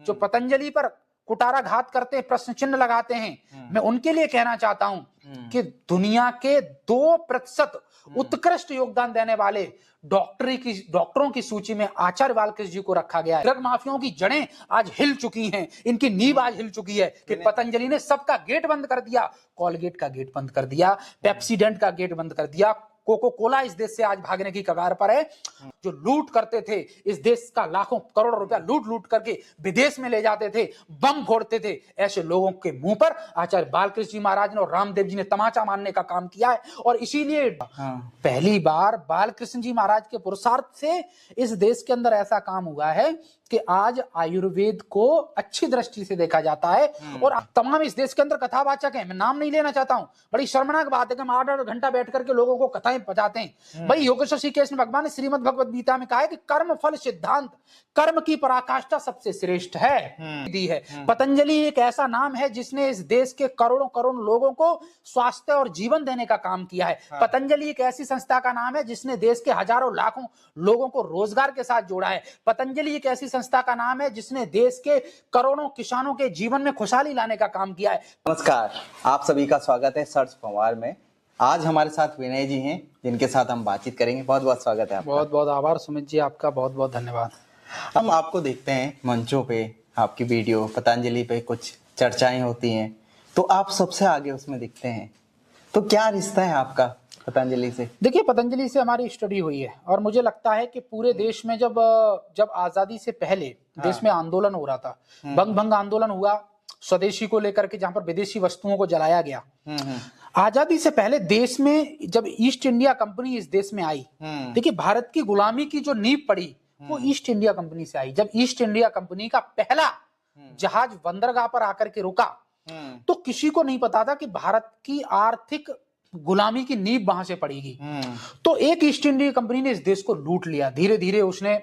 जो पतंजलि पर कुटारा घात करते हैं, प्रश्न चिन्ह लगाते हैं, मैं उनके लिए कहना चाहता हूं कि दुनिया के 2% उत्कृष्ट योगदान देने वाले डॉक्टरों की सूची में आचार्य बालकृष्ण जी को रखा गया है। ड्रग माफियाओं की जड़ें आज हिल चुकी हैं, इनकी नींव आज हिल चुकी है कि पतंजलि ने सबका गेट बंद कर दिया। कॉलगेट का गेट बंद कर दिया, पेप्सीडेंट का गेट बंद कर दिया, कोको कोला इस देश से आज भागने की कगार पर है। जो लूट करते थे इस देश का, लाखों करोड़ रुपया लूट लूट करके विदेश में ले जाते थे, बम फोड़ते थे, ऐसे लोगों के मुंह पर आचार्य बालकृष्ण जी महाराज ने और रामदेव जी ने तमाचा मारने का काम किया है। और इसीलिए पहली बार बालकृष्ण जी महाराज के पुरुषार्थ से इस देश के अंदर ऐसा काम हुआ है कि आज आयुर्वेद को अच्छी दृष्टि से देखा जाता है। और तमाम इस देश के अंदर कथावाचक हैं, मैं नाम नहीं लेना चाहता हूं, बड़ी शर्मनाक बात है कि हम 8-8 घंटा बैठ करके लोगों को कथाएं बजाते हैं। भाई योगेश्वर श्री कृष्ण भगवान ने श्रीमद् भगवद गीता में कहा है कि कर्म फल सिद्धांत, कर्म की पराकाष्ठा सबसे श्रेष्ठ है दी है। पतंजलि एक ऐसा नाम है जिसने इस देश के करोड़ों करोड़ लोगों को स्वास्थ्य और जीवन देने का काम किया है। पतंजलि एक ऐसी संस्था का नाम है जिसने देश के हजारों लाखों लोगों को रोजगार के साथ जोड़ा है। पतंजलि एक ऐसी संस्था का नाम है जिसने देश के करोड़ों किसानों के जीवन में खुशहाली लाने का काम किया है। नमस्कार, आप सभी का स्वागत है सर्च फंवार में। आज हमारे साथ विनय जी हैं जिनके साथ हम बातचीत करेंगे। बहुत बहुत स्वागत है आपका। बहुत बहुत आभार सुमित जी, आपका बहुत बहुत धन्यवाद। हम आपको देखते हैं मंचों पे, आपकी वीडियो पतंजलि पे कुछ चर्चाएं होती हैं, तो आप सबसे आगे उसमें दिखते हैं। तो क्या रिश्ता है आपका पतंजलि से? देखिए, पतंजलि से हमारी स्टडी हुई है और मुझे लगता है कि पूरे देश में जब आजादी से पहले देश में आंदोलन हो रहा था, बंग भंग आंदोलन हुआ स्वदेशी को लेकर के, जहां पर विदेशी वस्तुओं को जलाया गया। आजादी से पहले देश में जब ईस्ट इंडिया कंपनी इस देश में आई, देखिए भारत की गुलामी की जो नींव पड़ी वो ईस्ट इंडिया कंपनी से आई। जब ईस्ट इंडिया कंपनी का पहला जहाज बंदरगाह पर आकर के रुका तो किसी को नहीं पता था कि भारत की आर्थिक गुलामी की नींव वहां से पड़ेगी। तो एक ईस्ट इंडिया कंपनी ने इस देश को लूट लिया। धीरे धीरे उसने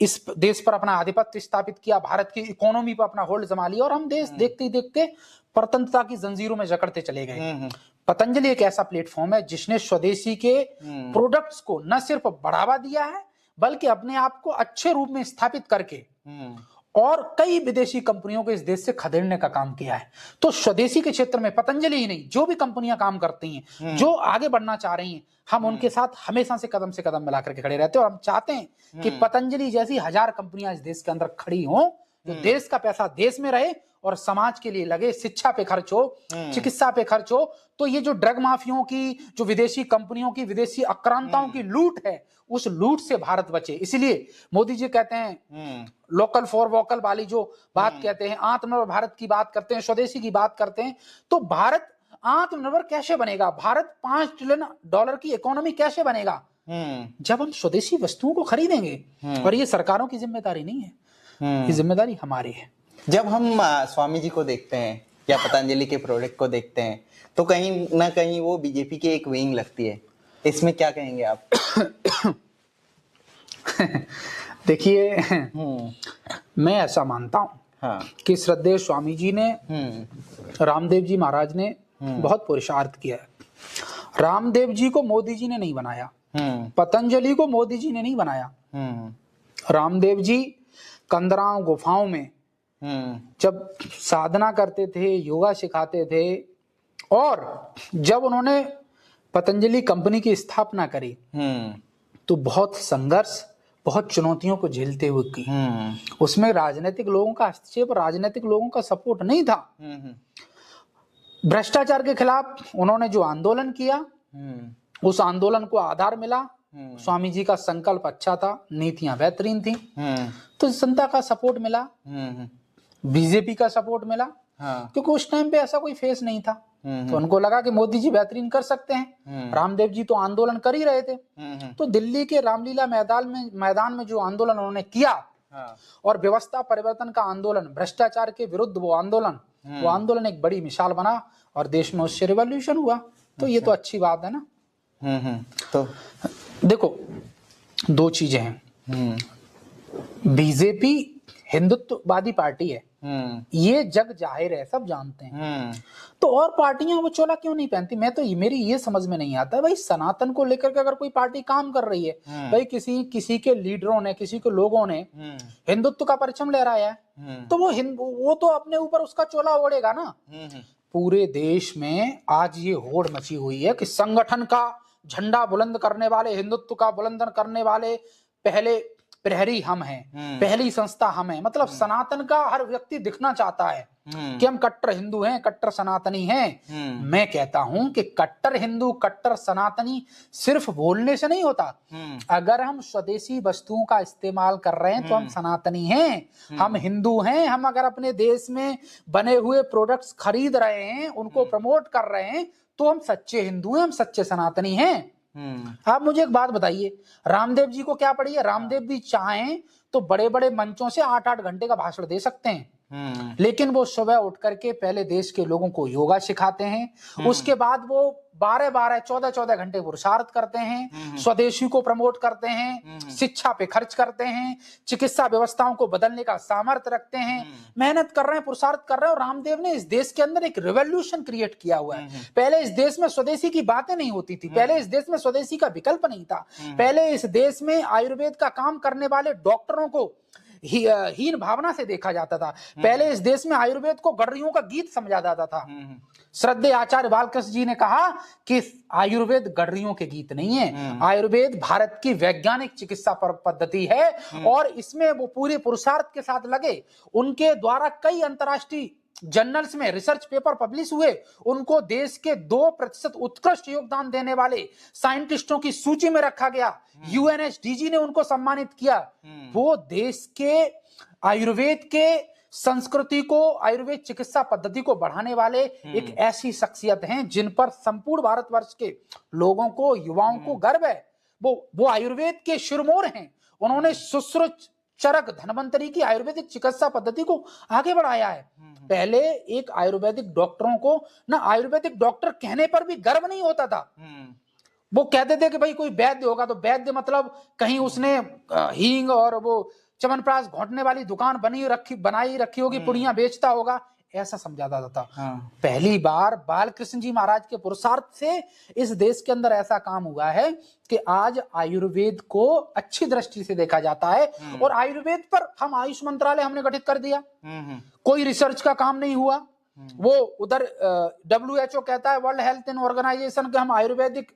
इस देश पर अपना आधिपत्य स्थापित किया, भारत की इकोनॉमी पर अपना होल्ड जमा लिया और हम देश देखते ही देखते परतंत्रता की जंजीरों में जकड़ते चले गए। पतंजलि एक ऐसा प्लेटफॉर्म है जिसने स्वदेशी के प्रोडक्ट्स को न सिर्फ बढ़ावा दिया है बल्कि अपने आप को अच्छे रूप में स्थापित करके और कई विदेशी कंपनियों को इस देश से खदेड़ने का काम किया है। तो स्वदेशी के क्षेत्र में पतंजलि ही नहीं, जो भी कंपनियां काम करती हैं, जो आगे बढ़ना चाह रही हैं, हम उनके साथ हमेशा से कदम मिलाकर के खड़े रहते हैं। और हम चाहते हैं कि पतंजलि जैसी 1000 कंपनियां इस देश के अंदर खड़ी हों, जो देश का पैसा देश में रहे और समाज के लिए लगे, शिक्षा पे खर्च हो, चिकित्सा पे खर्च हो। तो ये जो ड्रग माफियों की, जो विदेशी कंपनियों की, विदेशी आक्रांताओं की लूट है, उस लूट से भारत बचे। इसलिए मोदी जी कहते हैं लोकल फॉर वोकल वाली जो बात कहते हैं, आत्मनिर्भर भारत की बात करते हैं, स्वदेशी की बात करते हैं। तो भारत आत्मनिर्भर कैसे बनेगा? भारत $5 ट्रिलियन की इकोनॉमी कैसे बनेगा? जब हम स्वदेशी वस्तुओं को खरीदेंगे। और ये सरकारों की जिम्मेदारी नहीं है, ये जिम्मेदारी हमारी है। जब हम स्वामी जी को देखते हैं या पतंजलि के प्रोडक्ट को देखते हैं तो कहीं ना कहीं वो बीजेपी की एक विंग लगती है। इसमें क्या कहेंगे आप? देखिए, मैं ऐसा मानता हूं कि श्रद्धेय स्वामी जी ने, रामदेव जी महाराज ने बहुत पुरुषार्थ किया है। रामदेव जी को मोदी जी ने नहीं बनाया, पतंजलि को मोदी जी ने नहीं बनाया। रामदेव जी कंदराओं गुफाओं में जब साधना करते थे, योगा सिखाते थे, और जब उन्होंने पतंजलि कंपनी की स्थापना करी तो बहुत संघर्ष, बहुत चुनौतियों को झेलते हुए की। उसमें राजनीतिक लोगों का हस्तक्षेप, राजनीतिक लोगों का सपोर्ट नहीं था। भ्रष्टाचार के खिलाफ उन्होंने जो आंदोलन किया, उस आंदोलन को आधार मिला। स्वामी जी का संकल्प अच्छा था, नीतियां बेहतरीन थी, तो जनता का सपोर्ट मिला, बीजेपी का सपोर्ट मिला। क्योंकि उस टाइम पे ऐसा कोई फेस नहीं था, तो उनको लगा कि मोदी जी बेहतरीन कर सकते हैं। रामदेव जी तो आंदोलन कर ही रहे थे। तो दिल्ली के रामलीला मैदान में जो आंदोलन उन्होंने किया और व्यवस्था परिवर्तन का आंदोलन, भ्रष्टाचार के विरुद्ध वो आंदोलन एक बड़ी मिसाल बना और देश में उससे रिवॉल्यूशन हुआ। तो ये तो अच्छी बात है ना। तो देखो, दो चीजें हैं। बीजेपी हिंदुत्ववादी पार्टी है, ये जग जाहिर है, सब जानते हैं। तो और पार्टियां वो चोला क्यों नहीं पहनती? मैं तो मेरी ये समझ में नहीं आता भाई, सनातन को लेकर के अगर कोई पार्टी काम कर रही है, भाई किसी के लीडरों ने, किसी के लोगों ने हिंदुत्व का परचम लहराया है, तो वो तो अपने ऊपर उसका चोला ओढ़ेगा ना। पूरे देश में आज ये होड़ मची हुई है कि संगठन का झंडा बुलंद करने वाले, हिंदुत्व का बुलंदन करने वाले पहले प्रहरी हम हैं, पहली संस्था हम हैं। मतलब सनातन का हर व्यक्ति दिखना चाहता है कि हम कट्टर हिंदू हैं, कट्टर सनातनी हैं। मैं कहता हूं कि कट्टर हिंदू, कट्टर सनातनी सिर्फ बोलने से नहीं होता। अगर हम स्वदेशी वस्तुओं का इस्तेमाल कर रहे हैं तो हम सनातनी हैं, हम हिंदू हैं। हम अगर अपने देश में बने हुए प्रोडक्ट्स खरीद रहे हैं, उनको प्रमोट कर रहे हैं, तो हम सच्चे हिंदू हैं, हम सच्चे सनातनी हैं। आप मुझे एक बात बताइए, रामदेव जी को क्या पड़ी है? रामदेव जी चाहें तो बड़े बड़े मंचों से 8-8 घंटे का भाषण दे सकते हैं, लेकिन वो सुबह उठ करके पहले देश के लोगों को योगा सिखाते हैं, उसके बाद वो 12-12, 14-14 घंटे पुरुषार्थ करते हैं, स्वदेशी को प्रमोट करते हैं, शिक्षा पे खर्च करते हैं, चिकित्सा व्यवस्थाओं को बदलने का सामर्थ्य रखते हैं, मेहनत कर रहे हैं, पुरुषार्थ कर रहे हैं। और रामदेव ने इस देश के अंदर एक रिवॉल्यूशन क्रिएट किया हुआ है। पहले इस देश में स्वदेशी की बातें नहीं होती थी, पहले इस देश में स्वदेशी का विकल्प नहीं था, पहले इस देश में आयुर्वेद का काम करने वाले डॉक्टरों को हीन भावना से देखा जाता था। पहले इस देश में आयुर्वेद को गडरियों का गीत समझा जाता था। श्रद्धेय आचार्य बालकृष्ण जी ने कहा कि आयुर्वेद गडरियों के गीत नहीं है, आयुर्वेद भारत की वैज्ञानिक चिकित्सा पद्धति है, और इसमें वो पूरे पुरुषार्थ के साथ लगे। उनके द्वारा कई अंतर्राष्ट्रीय जर्नल्स में रिसर्च पेपर पब्लिश हुए, उनको देश के 2% उत्कृष्ट योगदान देने वाले साइंटिस्टों की सूची में रखा गया, यूएनएसडीजी ने उनको सम्मानित किया। वो देश के आयुर्वेद के संस्कृति को, आयुर्वेद चिकित्सा पद्धति को बढ़ाने वाले एक ऐसी शख्सियत हैं जिन पर संपूर्ण भारतवर्ष के लोगों को, युवाओं को गर्व है। वो आयुर्वेद के शिरमोर हैं। उन्होंने सुश्रुत चरक धन्वंतरी की आयुर्वेदिक चिकित्सा पद्धति को आगे बढ़ाया है। पहले एक आयुर्वेदिक डॉक्टरों को ना आयुर्वेदिक डॉक्टर कहने पर भी गर्व नहीं होता था। वो कहते थे कि भाई कोई वैद्य होगा तो वैद्य मतलब कहीं उसने हींग और वो च्यवनप्राश घोंटने वाली दुकान बनाई रखी होगी, पुड़ियां बेचता होगा, ऐसा समझा जाता था। पहली बार बालकृष्ण जी महाराज के पुरुषार्थ से इस देश के अंदर ऐसा काम हुआ है कि आज आयुर्वेद को अच्छी दृष्टि से देखा जाता है। और आयुर्वेद पर हम आयुष मंत्रालय हमने गठित कर दिया, कोई रिसर्च का काम नहीं हुआ। वो उधर WHO कहता है, वर्ल्ड हेल्थ ऑर्गेनाइजेशन के हम आयुर्वेदिक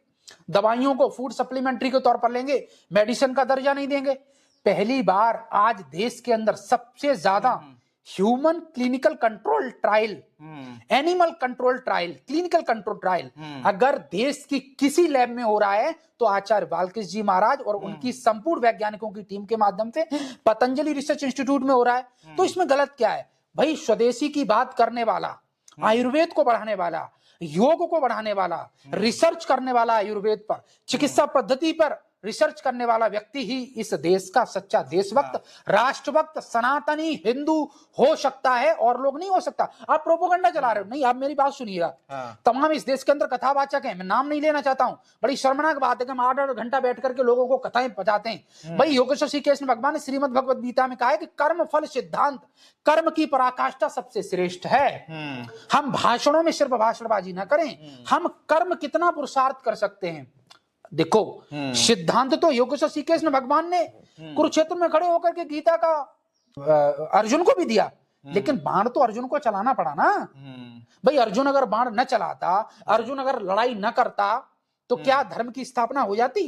दवाइयों को फूड सप्लीमेंट्री के तौर पर लेंगे, मेडिसिन का दर्जा नहीं देंगे। पहली बार आज देश के अंदर सबसे ज्यादा human clinical control trial, animal control trial, clinical control trial अगर देश की किसी लैब में हो रहा है तो आचार्य बालकृष्ण जी महाराज और उनकी संपूर्ण वैज्ञानिकों की टीम के माध्यम से पतंजलि रिसर्च इंस्टीट्यूट में हो रहा है। तो इसमें गलत क्या है भाई? स्वदेशी की बात करने वाला, आयुर्वेद को बढ़ाने वाला, योग को बढ़ाने वाला, रिसर्च करने वाला, आयुर्वेद पर, चिकित्सा पद्धति पर रिसर्च करने वाला व्यक्ति ही इस देश का सच्चा देशभक्त, राष्ट्रभक्त, सनातनी हिंदू हो सकता है, और लोग नहीं हो सकता। आप प्रोपोगंडा चला रहे हो। नहीं, आप मेरी बात सुनिएगा। तमाम इस देश के अंदर कथावाचक हैं, मैं नाम नहीं लेना चाहता हूं। बड़ी शर्मनाक बात है कि हम 8-8 घंटा बैठ करके लोगों को कथाएं बजाते हैं। भाई योगेश्वर श्री कृष्ण भगवान ने श्रीमद भगवद गीता में कहा है कि कर्म फल सिद्धांत, कर्म की पराकाष्ठा सबसे श्रेष्ठ है। हम भाषणों में सिर्फ भाषणबाजी ना करें, हम कर्म कितना पुरुषार्थ कर सकते हैं। देखो, सिद्धांत तो योगेश्वर श्री कृष्ण भगवान ने कुरुक्षेत्र में खड़े होकर के गीता का अर्जुन को भी दिया, लेकिन बाण तो अर्जुन को चलाना पड़ा ना। भाई अर्जुन अगर बाण न चलाता, अर्जुन अगर लड़ाई न करता, तो क्या धर्म की स्थापना हो जाती?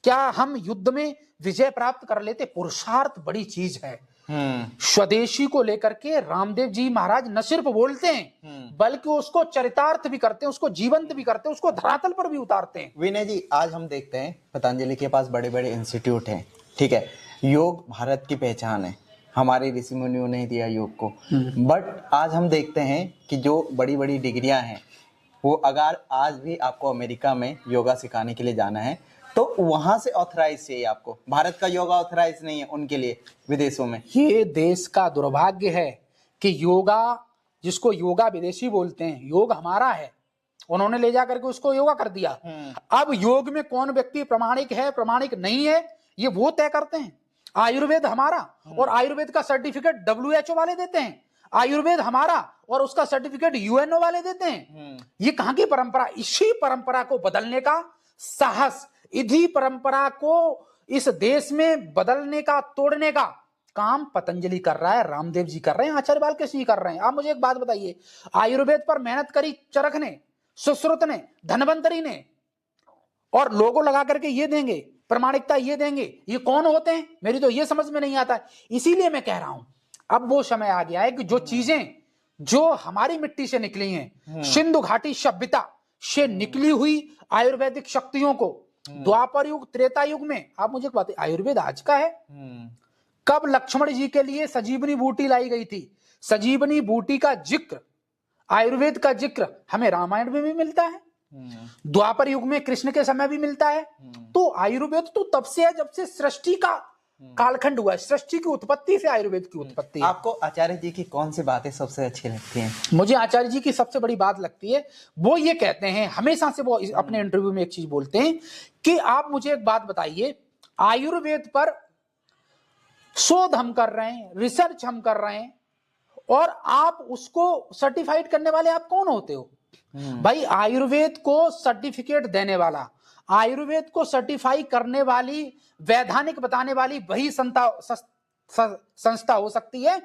क्या हम युद्ध में विजय प्राप्त कर लेते? पुरुषार्थ बड़ी चीज है। स्वदेशी को लेकर के रामदेव जी महाराज न सिर्फ बोलते हैं बल्कि उसको चरितार्थ भी करते हैं, उसको जीवंत भी करते हैं, उसको धरातल पर भी उतारते हैं। विनय जी, आज हम देखते हैं पतंजलि के पास बड़े बड़े इंस्टीट्यूट हैं, ठीक है, योग भारत की पहचान है, हमारे ऋषि मुनियों ने दिया योग को। बट आज हम देखते हैं कि जो बड़ी बड़ी डिग्रियां हैं, वो अगर आज भी आपको अमेरिका में योगा सिखाने के लिए जाना है तो वहां से ऑथराइज चाहिए आपको। भारत का योगा ऑथराइज नहीं है उनके लिए विदेशों में। ये देश का दुर्भाग्य है कि योगा, जिसको योगा विदेशी बोलते हैं, योग हमारा है, उन्होंने ले जाकर के उसको योगा कर दिया। अब योग में कौन व्यक्ति प्रमाणिक है, प्रमाणिक नहीं है, ये वो तय करते हैं। आयुर्वेद हमारा और आयुर्वेद का सर्टिफिकेट WHO वाले देते हैं, आयुर्वेद हमारा और उसका सर्टिफिकेट UNO वाले देते हैं। ये कहां की परंपरा? इसी परंपरा को बदलने का साहस, इसी परंपरा को इस देश में बदलने का, तोड़ने का काम पतंजलि कर रहा है, रामदेव जी कर रहे हैं, आचार्य बालकृष्ण जी कर रहे हैं। आप मुझे एक बात बताइए, आयुर्वेद पर मेहनत करी चरक ने, सुश्रुत ने, धन्वंतरी ने, और लोगो लगा करके ये देंगे, प्रमाणिकता ये देंगे, ये कौन होते हैं? मेरी तो ये समझ में नहीं आता है। इसीलिए मैं कह रहा हूं अब वो समय आ गया है कि जो चीजें जो हमारी मिट्टी से निकली हैं, सिंधु घाटी सभ्यता से निकली हुई आयुर्वेदिक शक्तियों को द्वापर युग, त्रेता युग में, आप मुझे एक बात, आयुर्वेद आज का है। कब लक्ष्मण जी के लिए संजीवनी बूटी लाई गई थी? संजीवनी बूटी का जिक्र, आयुर्वेद का जिक्र हमें रामायण में भी मिलता है, द्वापर युग में कृष्ण के समय भी मिलता है। तो आयुर्वेद तो तब से है जब से सृष्टि का कालखंड हुआ है, सृष्टि की उत्पत्ति से आयुर्वेद की उत्पत्ति है। आपको आचार्य जी की कौन सी बातें सबसे अच्छी लगती हैं? मुझे आचार्य जी की सबसे बड़ी बात लगती है, वो ये कहते हैं हमेशा से, वो अपने इंटरव्यू में एक चीज बोलते हैं कि आप मुझे एक बात बताइए, आयुर्वेद पर शोध हम कर रहे हैं, रिसर्च हम कर रहे हैं, और आप उसको सर्टिफाइड करने वाले आप कौन होते हो? भाई, आयुर्वेद को सर्टिफिकेट देने वाला, आयुर्वेद को सर्टिफाई करने वाली, वैधानिक बताने वाली वही संस्था हो सकती है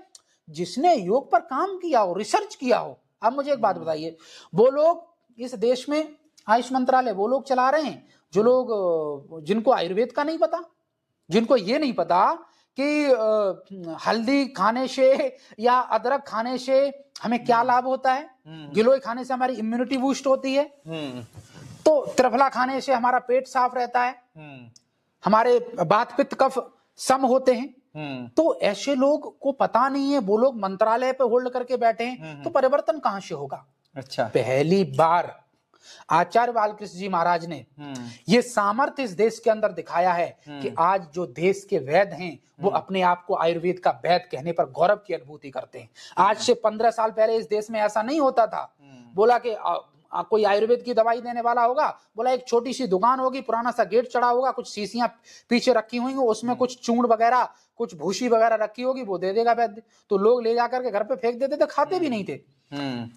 जिसने योग पर काम किया हो, रिसर्च किया हो। अब मुझे एक बात बताइए, वो लोग इस देश में आयुष मंत्रालय वो लोग चला रहे हैं जो लोग, जिनको आयुर्वेद का नहीं पता, जिनको ये नहीं पता कि हल्दी खाने से या अदरक खाने से हमें क्या लाभ होता है, गिलोय खाने से हमारी इम्यूनिटी बूस्ट होती है, तो त्रिफला खाने से हमारा पेट साफ रहता है, हमारे वात पित्त कफ सम होते हैं। तो ऐसे लोग को पता नहीं है, वो लोग मंत्रालय पे होल्ड करके बैठे हैं, तो परिवर्तन कहां से होगा? अच्छा, पहली बार आचार्य बालकृष्ण जी महाराज ने ये सामर्थ्य इस देश के अंदर दिखाया है कि आज जो देश के वैद्य हैं वो अपने आप को आयुर्वेद का वैद्य कहने पर गौरव की अनुभूति करते हैं। आज से 15 साल पहले इस देश में ऐसा नहीं होता था। बोला कि कोई आयुर्वेद की दवाई देने वाला होगा, बोला एक छोटी सी दुकान होगी, पुराना सा गेट चढ़ा होगा, कुछ शीशियां पीछे रखी हुई, उसमें कुछ चूर्ण वगैरह, कुछ भूसी वगैरह रखी होगी, वो दे देगा वैद्य। तो लोग ले जाकर के घर पे फेंक देते थे, खाते भी नहीं थे।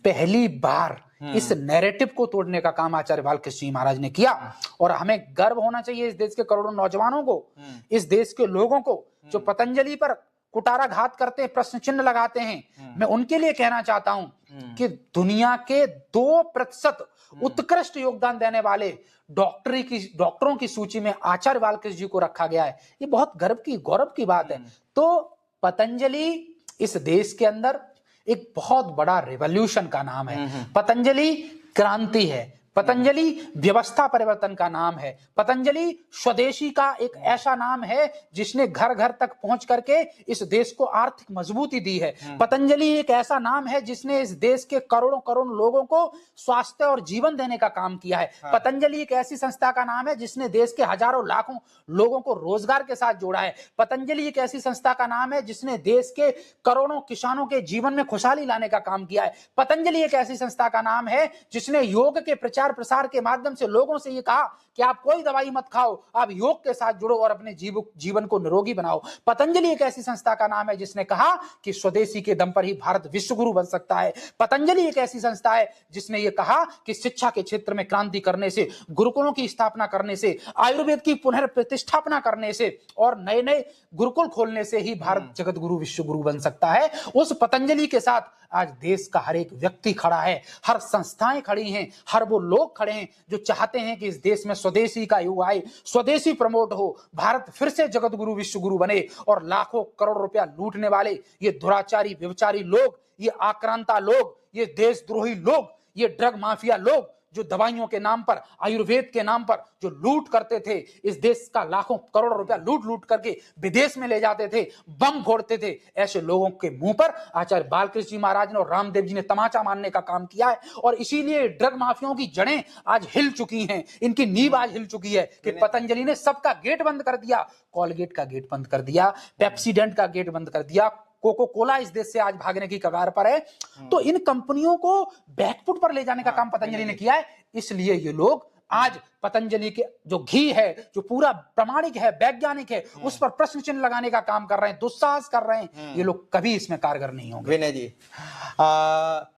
पहली बार इस नैरेटिव को तोड़ने का काम आचार्य बालकृष्ण जी महाराज ने किया, और हमें गर्व होना चाहिए इस देश के करोड़ों नौजवानों को, इस देश के लोगों को जो पतंजलि पर कुटाराघात करते हैं, प्रश्न चिन्ह लगाते हैं। मैं उनके लिए कहना चाहता हूं कि दुनिया के 2% उत्कृष्ट योगदान देने वाले डॉक्टरों की सूची में आचार्य बालकृष्ण जी को रखा गया है। ये बहुत गौरव की बात है। तो पतंजलि इस देश के अंदर एक बहुत बड़ा रिवॉल्यूशन का नाम है। पतंजलि क्रांति है, पतंजलि व्यवस्था परिवर्तन का नाम है, पतंजलि स्वदेशी का एक ऐसा नाम है जिसने घर घर तक पहुंच करके इस देश को आर्थिक मजबूती दी है। पतंजलि एक ऐसा नाम है जिसने इस देश के करोड़ों करोड़ लोगों को स्वास्थ्य और जीवन देने का काम किया है। पतंजलि एक ऐसी संस्था का नाम है जिसने देश के हजारों लाखों लोगों को रोजगार के साथ जोड़ा है। पतंजलि एक ऐसी संस्था का नाम है जिसने देश के करोड़ों किसानों के जीवन में खुशहाली लाने का काम किया है। पतंजलि एक ऐसी संस्था का नाम है जिसने योग के प्रचार प्रसार के माध्यम से लोगों से ये कहा कि आप कोई दवाई मत खाओ, आप योग के साथ जुड़ो और अपने जीवन को निरोगी बनाओ। पतंजलि एक ऐसी संस्था का नाम है जिसने कहा कि स्वदेशी के दम पर ही भारत विश्व गुरु बन सकता है। पतंजलि एक ऐसी संस्था है जिसने ये कहा कि शिक्षा के क्षेत्र में क्रांति करने से, गुरुकुलों की स्थापना करने से, आयुर्वेद की पुनर्प्रतिष्ठापना करने से और नए नए गुरुकुल खोलने से ही भारत जगत गुरु विश्व गुरु बन सकता है। उस पतंजलि के साथ आज देश का हर एक व्यक्ति खड़ा है, हर संस्थाएं खड़ी हैं, हर वो लोग खड़े हैं जो चाहते हैं कि इस देश में स्वदेशी का युग आए, स्वदेशी प्रमोट हो, भारत फिर से जगत गुरु विश्व गुरु बने और लाखों करोड़ रुपया लूटने वाले ये दुराचारी व्यभिचारी लोग, ये आक्रांता लोग, ये देशद्रोही लोग, ये ड्रग माफिया लोग जो दवाइयों के नाम पर, आयुर्वेद के नाम पर जो लूट करते थे, इस देश का लाखों करोड़ रुपया लूट करके विदेश में ले जाते थे, बम फोड़ते थे, ऐसे लोगों के मुंह पर आचार्य बालकृष्ण जी महाराज ने और रामदेव जी ने तमाचा मारने का काम किया है। और इसीलिए ड्रग माफियाओं की जड़ें आज हिल चुकी हैं, इनकी नींव आज हिल चुकी है कि पतंजलि ने सबका गेट बंद कर दिया, कॉलगेट का गेट बंद कर दिया, पेप्सीडेंट का गेट बंद कर दिया, कोको कोला इस देश से आज भागने की कगार पर है। तो इन कंपनियों को बैकफुट पर ले जाने का काम पतंजलि ने किया है। इसलिए ये लोग आज पतंजलि के जो घी है, जो पूरा प्रामाणिक है, वैज्ञानिक है, उस पर प्रश्न चिन्ह लगाने का काम कर रहे हैं, दुस्साहस कर रहे हैं, ये लोग कभी इसमें कारगर नहीं होंगे। विनय जी